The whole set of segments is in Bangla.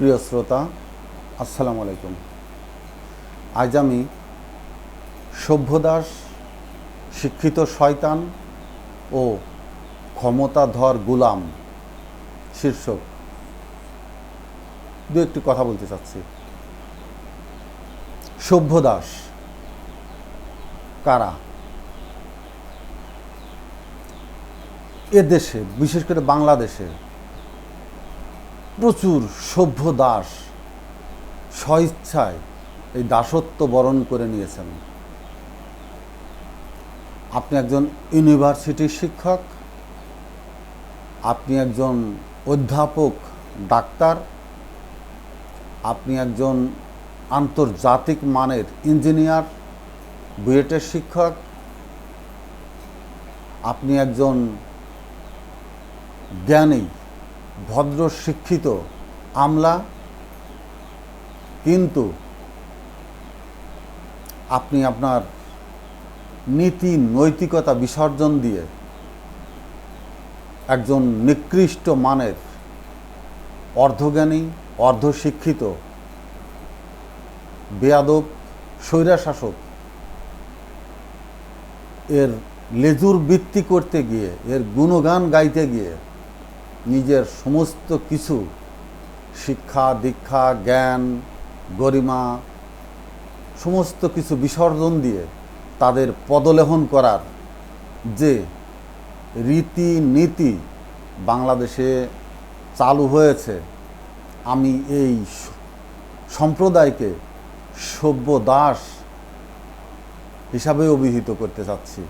প্রিয় শ্রোতা, আসসালামু আলাইকুম। আজ আমি সভ্যদাস, শিক্ষিত শয়তান ও ক্ষমতাধর গোলাম শীর্ষক দু একটি কথা বলতে চাচ্ছি। সভ্যদাস কারা? এ দেশে, বিশেষ করে বাংলাদেশে প্রচুর সভ্য দাস স্বইচ্ছায় এই দাসত্ব বরণ করে নিয়েছেন। আপনি একজন ইউনিভার্সিটির শিক্ষক, আপনি একজন অধ্যাপক, ডাক্তার, আপনি একজন আন্তর্জাতিক মানের ইঞ্জিনিয়ার, বুয়েটের শিক্ষক, আপনি একজন জ্ঞানী, ভদ্র, শিক্ষিত আমলা, কিন্তু আপনি আপনার নীতি নৈতিকতা বিসর্জন দিয়ে একজন নিকৃষ্ট মানের অর্ধজ্ঞানী, অর্ধশিক্ষিত, বেয়াদব, স্বৈরাশাসক এর লেজুর বৃত্তি করতে গিয়ে, এর গুণগান গাইতে গিয়ে নিজের সমস্ত কিছু শিক্ষা, দীক্ষা, জ্ঞান, গরিমা সমস্ত কিছু বিসর্জন দিয়ে তাদের পদলেহন করার যে রীতিনীতি বাংলাদেশে চালু হয়েছে, আমি এই সম্প্রদায়কে সভ্য দাস হিসাবে অভিহিত করতে চাচ্ছি।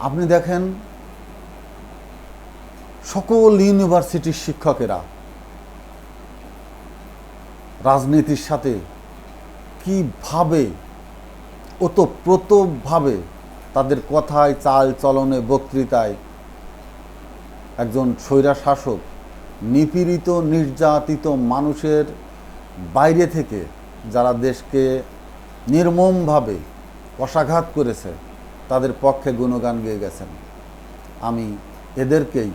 আপনি দেখেন, সকল ইউনিভার্সিটির শিক্ষকেরা রাজনীতির সাথে কীভাবে ওতপ্রোতভাবে তাদের কথায়, চাল চলনে, বক্তৃতায় একজন স্বৈরাশাসক নিপীড়িত, নির্যাতিত মানুষের বাইরে থেকে যারা দেশকে নির্মমভাবে কশাঘাত করেছে তাদের পক্ষে গুণগান গেয়ে গেছেন। আমি এদেরকেই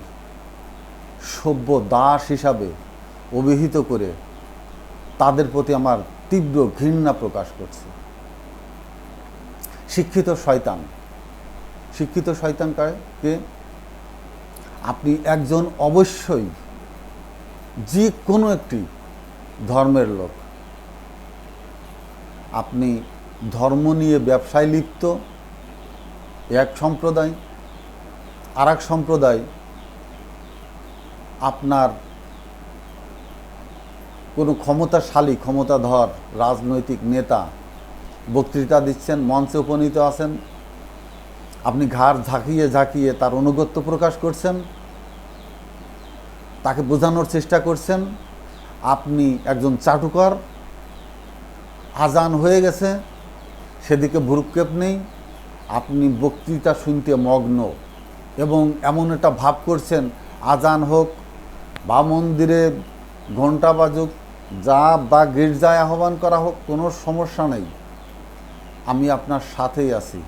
সভ্য দাস হিসাবে অভিহিত করে তাদের প্রতি আমার তীব্র ঘৃণা প্রকাশ করছি। শিক্ষিত শয়তান, শিক্ষিত শয়তান কে? আপনি একজন অবশ্যই যে কোনো একটি ধর্মের লোক, আপনি ধর্ম নিয়ে ব্যবসায় লিপ্ত এক সম্প্রদায়, আর এক সম্প্রদায় আপনার কোনো ক্ষমতাশালী, ক্ষমতাধর রাজনৈতিক নেতা বক্তৃতা দিচ্ছেন, মঞ্চে উপনীত আছেন, আপনি ঘাড় ঝাঁকিয়ে ঝাঁকিয়ে তার অনুগত্য প্রকাশ করছেন, তাকে বোঝানোর চেষ্টা করছেন আপনি একজন চাটুকার, আজান হয়ে গেছে, সেদিকে ভ্রুক্ষেপ নেই, আপনি বক্তৃতা শুনতে মগ্ন এবং এমন একটা ভাব করছেন আজান হোক বা মন্দিরে ঘণ্টা বাজুক, যা বা গির্জায় আহ্বান করা হোক, কোনো সমস্যা নেই, আমি আপনার সাথেই আছি।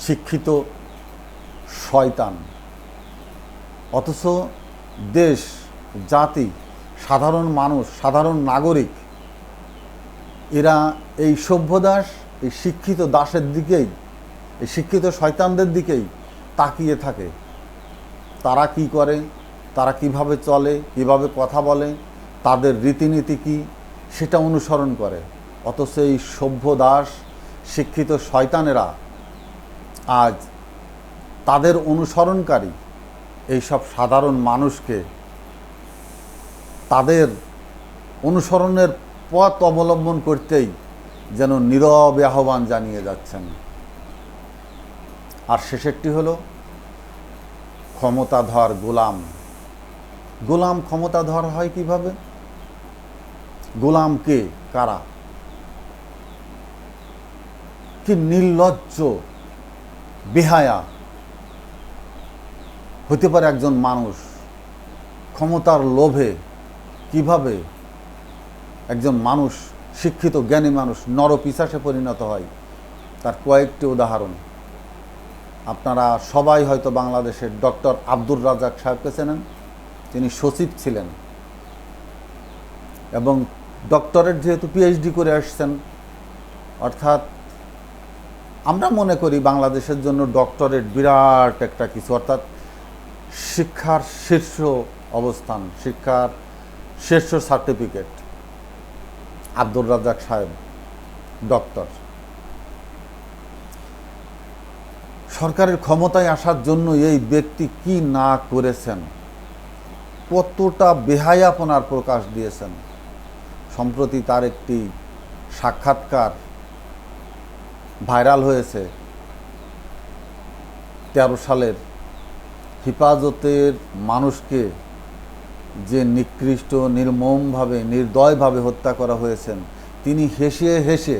শিক্ষিত শয়তান। অথচ দেশ, জাতি, সাধারণ মানুষ, সাধারণ নাগরিক এরা এই সভ্যদাস, এই শিক্ষিত দাসের দিকেই, এই শিক্ষিত শয়তানদের দিকেই তাকিয়ে থাকে। তারা কি করে, তারা কিভাবে চলে, কিভাবে কথা বলে, তাদের রীতিনীতি কী, সেটা অনুসরণ করে। অথচ এই সভ্য দাস, শিক্ষিত শয়তানেরা আজ তাদের অনুসরণকারী এইসব সাধারণ মানুষকে তাদের অনুসরণের পথ অবলম্বন করতেই যেন নীরবে আহ্বান জানিয়ে যাচ্ছেন। আর শেষেরটি হলো ক্ষমতাধর গোলাম। গোলাম ক্ষমতাধর হয় কিভাবে? গোলাম কে, কারা? কি নির্লজ্জ, বেহায়া হতে পারে একজন মানুষ ক্ষমতার লোভে কিভাবে একজন মানুষ, শিক্ষিত জ্ঞানী মানুষ নরপিশাচে পরিণত হয়, তার কয়েকটি উদাহরণ। আপনারা সবাই হয়তো বাংলাদেশের ডক্টর আব্দুর রাজ্জাক সাহেবকে চেনেন। তিনি সচিব ছিলেন এবং ডক্টরেট যেহেতু পিএইচডি করে আসছেন, অর্থাৎ আমরা মনে করি বাংলাদেশের জন্য ডক্টরেট বিরাট একটা কিছু, অর্থাৎ শিক্ষার শীর্ষ অবস্থান, শিক্ষার শীর্ষ সার্টিফিকেট। আব্দুর রাজ্জাক সাহেব ডক্টর। সরকারের ক্ষমতায় আসার জন্য এই ব্যক্তি কি না করেছেন, কতটা বেহায়াপনার প্রকাশ দিয়েছেন। সম্প্রতি তার একটি সাক্ষাৎকার ভাইরাল হয়েছে। 13 সালের হেফাজতের মানুষকে যে নিকৃষ্ট, নির্মমভাবে, নির্দয়ভাবে হত্যা করা হয়েছেন, তিনি হেসে হেসে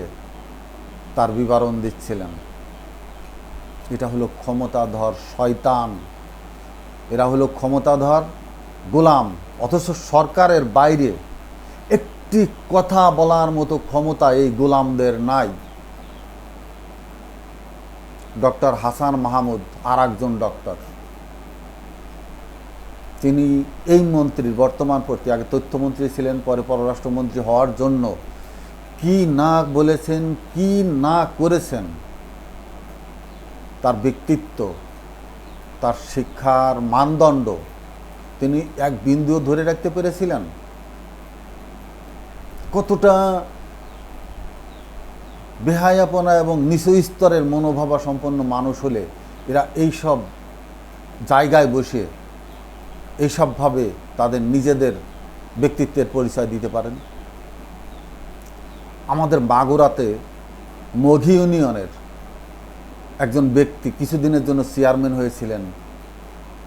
তার বিবরণ দিচ্ছিলেন। এটা হলো ক্ষমতাধর শয়তান, এরা হলো ক্ষমতাধর গোলাম, অথচ সরকারের বাইরে একটি কথা বলার মতো ক্ষমতা এই গোলামদের নাই। ডক্টর হাসান মাহমুদ আর একজন ডক্টর, তিনি এই মন্ত্রীর বর্তমান প্রতি, আগে তথ্যমন্ত্রী ছিলেন, পরে পররাষ্ট্রমন্ত্রী হওয়ার জন্য কি না বলেছেন, কি না করেছেন, তার ব্যক্তিত্ব, তার শিক্ষার মানদণ্ড তিনি এক বিন্দুও ধরে রাখতে পেরেছিলেন। কতটা বেহায়াপনা এবং নিচু স্তরের মনোভাবা সম্পন্ন মানুষ হলে এরা এইসব জায়গায় বসে এইসবভাবে তাদের নিজেদের ব্যক্তিত্বের পরিচয় দিতে পারেন। আমাদের মাগুরাতে মঘি ইউনিয়নের একজন ব্যক্তি কিছুদিনের জন্য চেয়ারম্যান হয়েছিলেন।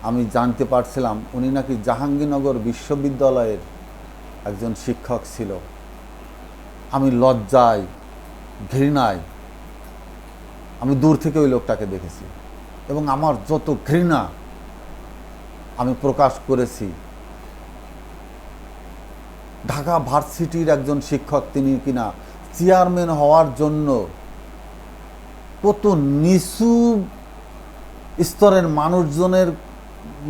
আমি জানতে পারছিলাম উনি নাকি জাহাঙ্গীরনগর বিশ্ববিদ্যালয়ের একজন শিক্ষক ছিল। আমি লজ্জায়, ঘৃণায় আমি দূর থেকে ওই লোকটাকে দেখেছি এবং আমার যত ঘৃণা আমি প্রকাশ করেছি। ঢাকা ভার্সিটির একজন শিক্ষক, তিনি কিনা চেয়ারম্যান হওয়ার জন্য কত নিচু স্তরের মানুষজনের,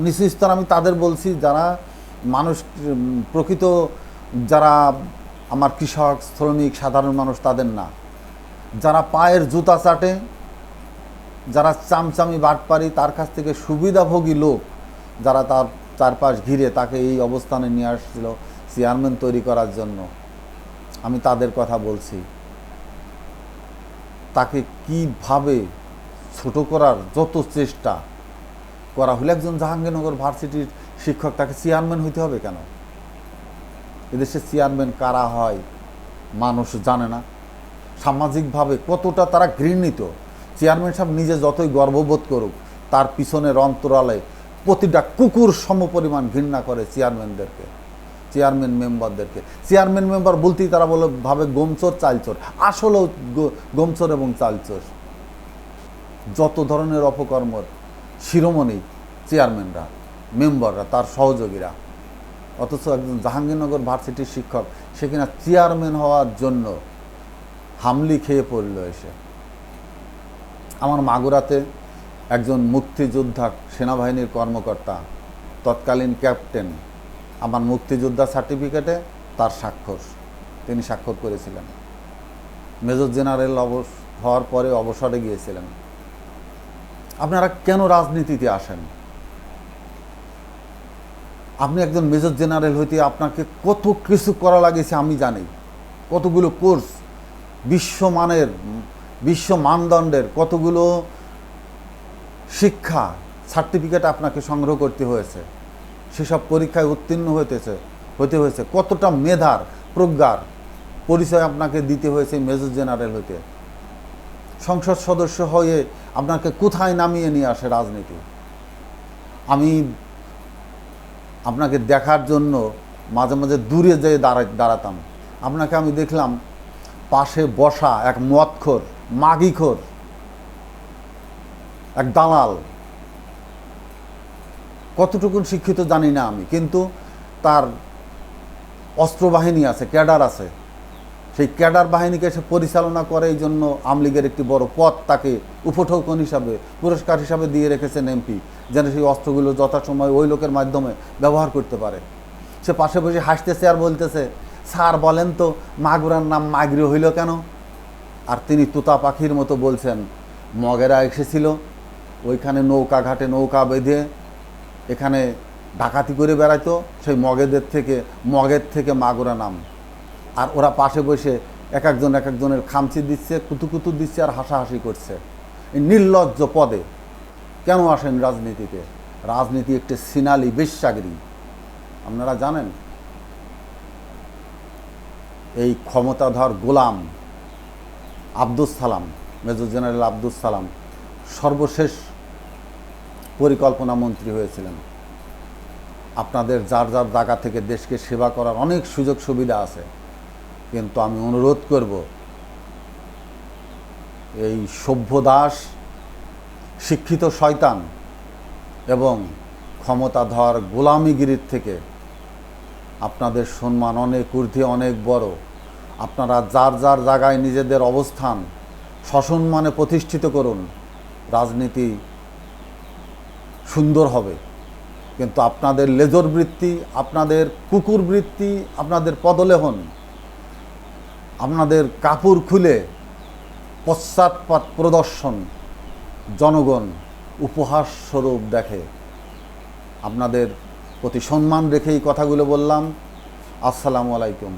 নিচু স্তর আমি তাদের বলছি যারা মানুষ, প্রকৃত যারা আমার কৃষক, শ্রমিক, সাধারণ মানুষ, তাদের না, যারা পায়ের জুতা চাটে, যারা চামচামি বাটপারি, তার কাছ থেকে সুবিধাভোগী লোক যারা তার চারপাশ ঘিরে তাকে এই অবস্থানে নিয়ে আসছিল চেয়ারম্যান তৈরি করার জন্য, আমি তাদের কথা বলছি। তাকে কিভাবে ছোট করার যত চেষ্টা করা হলে, একজন জাহাঙ্গীরনগর ভার্সিটির শিক্ষক, তাকে চেয়ারম্যান হইতে হবে কেন? এদেশে চেয়ারম্যান কারা হয় মানুষ জানে না। সামাজিকভাবে কতটা তারা ঘৃণিত। চেয়ারম্যান সাহেব নিজে যতই গর্ববোধ করুক, তার পিছনের অন্তরালে প্রতিটা কুকুর সমপরিমাণ ঘৃণা করে চেয়ারম্যানদেরকে, চেয়ারম্যান মেম্বারদেরকে। চেয়ারম্যান মেম্বার বলতেই তারা বলে ভাবে গোমচোর, চালচোর। আসলেও গোমচোর এবং চালচোর। যত ধরনের অপকর্মর শিরোমণি চেয়ারম্যানরা, মেম্বাররা, তার সহযোগীরা। অথচ একজন জাহাঙ্গীরনগর ভার্সিটির শিক্ষক, সে কিনা চেয়ারম্যান হওয়ার জন্য হামলি খেয়ে পড়ল এসে। আমার মাগুরাতে একজন মুক্তিযোদ্ধা, সেনাবাহিনীর কর্মকর্তা, তৎকালীন ক্যাপ্টেন, আমার মুক্তিযোদ্ধা সার্টিফিকেটে তার স্বাক্ষর, তিনি স্বাক্ষর করেছিলেন। মেজর জেনারেল হওয়ার পরে অবসরে গিয়েছিলেন। আপনারা কেন রাজনীতিতে আসেন? আপনি একজন মেজর জেনারেল হইতে আপনাকে কত কিছু করা লাগেছে আমি জানি। কতগুলো কোর্স, বিশ্বমানের, বিশ্ব মানদণ্ডের কতগুলো শিক্ষা সার্টিফিকেট আপনাকে সংগ্রহ করতে হয়েছে, সেসব পরীক্ষায় উত্তীর্ণ হতে হয়েছে। কতটা মেধার, প্রজ্ঞার পরিচয় আপনাকে দিতে হয়েছে মেজর জেনারেল হইতে। সংসদ সদস্য হয়ে আপনাকে কোথায় নামিয়ে নিয়ে আসে রাজনীতি। আমি আপনাকে দেখার জন্য মাঝে মাঝে দূরে যেয়ে দাঁড়াতাম। আপনাকে আমি দেখলাম পাশে বসা এক মদখোর, মাগিখোর, এক দালাল। কতটুকুন শিক্ষিত জানি না আমি, কিন্তু তার অস্ত্রবাহিনী আছে, ক্যাডার আছে, সেই ক্যাডার বাহিনীকে সে পরিচালনা করে, এই জন্য আওয়ামী লীগের একটি বড় পদ তাকে উপঢৌকন হিসাবে, পুরস্কার হিসাবে দিয়ে রেখেছেন এমপি, যেন সেই অস্ত্রগুলো যথাসময় ওই লোকের মাধ্যমে ব্যবহার করতে পারে। সে পাশে বসে হাসতেছে আর বলতেছে, স্যার বলেন তো মাগুরার নাম মাগরি হইল কেন? আর তিনি তোতা পাখির মতো বলছেন, মগেরা এসেছিল, ওইখানে নৌকা ঘাটে নৌকা বেঁধে এখানে ডাকাতি করে বেড়াইতো, সেই মগের থেকে মাগুরা নাম। আর ওরা পাশে বসে এক একজনের খামচি দিচ্ছে, কুতুকুতু দিচ্ছে আর হাসাহাসি করছে। এই নির্লজ্জ পদে কেন আসেন রাজনীতিতে? রাজনীতি একটি সিনালি বেশ্যাগিরি। আপনারা জানেন এই ক্ষমতাধর গোলাম আব্দুস সালাম, মেজর জেনারেল আব্দুস সালাম সর্বশেষ পরিকল্পনা মন্ত্রী হয়েছিলেন। আপনাদের যার যার জায়গা থেকে দেশকে সেবা করার অনেক সুযোগ সুবিধা আছে, কিন্তু আমি অনুরোধ করব এই সভ্য দাস, শিক্ষিত শয়তান এবং ক্ষমতাধর গোলামিগিরির থেকে আপনাদের সম্মান অনেক ঊর্ধ্বে, অনেক বড়। আপনারা যার যার জায়গায় নিজেদের অবস্থান সসম্মানে প্রতিষ্ঠিত করুন, রাজনীতি সুন্দর হবে। কিন্তু আপনাদের লেজর বৃত্তি, আপনাদের কুকুর বৃত্তি, আপনাদের পদলেহন, আপনাদের কাপড় খুলে পশ্চাৎপাত প্রদর্শন জনগণ উপহাস স্বরূপ দেখে। আপনাদের প্রতি সম্মান রেখেই কথাগুলো বললাম। আসসালামু আলাইকুম।